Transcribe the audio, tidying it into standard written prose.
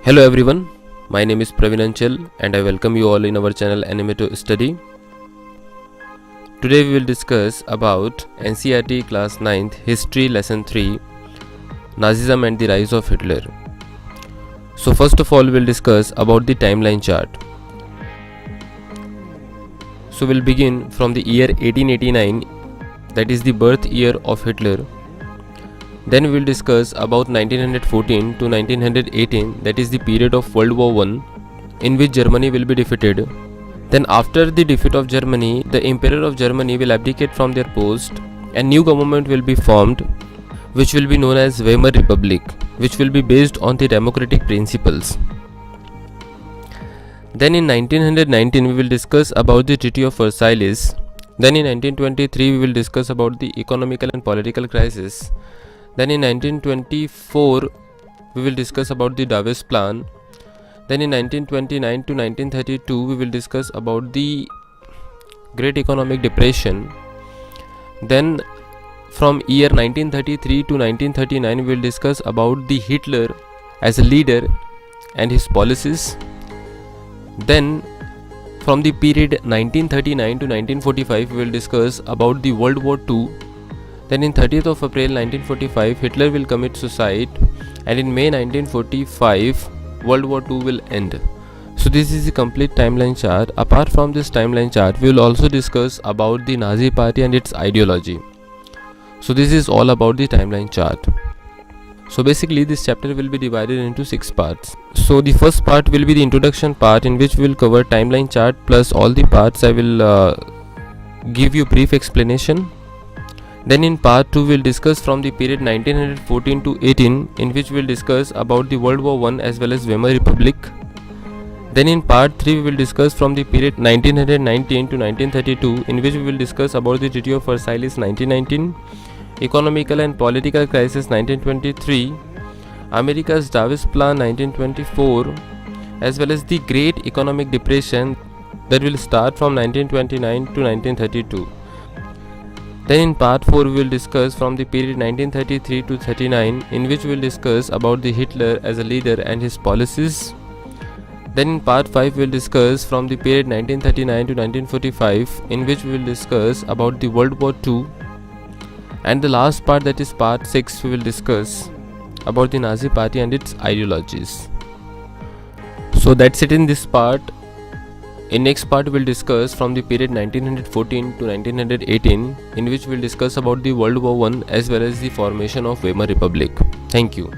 Hello everyone, my name is Praween and I welcome you all in our channel Anime to Study. Today we will discuss about NCERT class 9th History lesson 3 Nazism and the rise of Hitler. So first of all we will discuss about the timeline chart. So we'll begin from the year 1889, that is the birth year of Hitler. Then we will discuss about 1914 to 1918, that is the period of World War I, in which Germany will be defeated. Then after the defeat of Germany, the Emperor of Germany will abdicate from their post and new government will be formed, which will be known as Weimar Republic, which will be based on the democratic principles. Then in 1919 we will discuss about the Treaty of Versailles. Then in 1923 we will discuss about the economical and political crisis. Then in 1924 we will discuss about the Dawes plan. Then in 1929 to 1932 we will discuss about the Great Economic Depression. Then from year 1933 to 1939 we will discuss about the Hitler as a leader and his policies. Then from the period 1939 to 1945 we will discuss about the World War II. Then in 30th of April 1945 Hitler will commit suicide, and in May 1945 World War II will end. So this is the complete timeline chart. Apart from this timeline chart we will also discuss about the Nazi party and its ideology. So this is all about the timeline chart. So basically this chapter will be divided into 6 parts. So the first part will be the introduction part, in which we will cover timeline chart plus all the parts. I will give you brief explanation. Then in part 2 we will discuss from the period 1914 to 18, in which we will discuss about the World War I as well as Weimar Republic. Then in part 3 we will discuss from the period 1919 to 1932, in which we will discuss about the Treaty of Versailles 1919, economical and political crisis 1923, America's Dawes plan 1924, as well as the Great Economic Depression that will start from 1929 to 1932. Then in part 4 we will discuss from the period 1933 to 39, in which we will discuss about the Hitler as a leader and his policies. Then in part 5 we will discuss from the period 1939 to 1945, in which we will discuss about the World War II. And the last part, that is part 6, we will discuss about the Nazi party and its ideologies. So that's it in this part. In next part we will discuss from the period 1914 to 1918, in which we will discuss about the World War I as well as the formation of Weimar Republic. Thank you.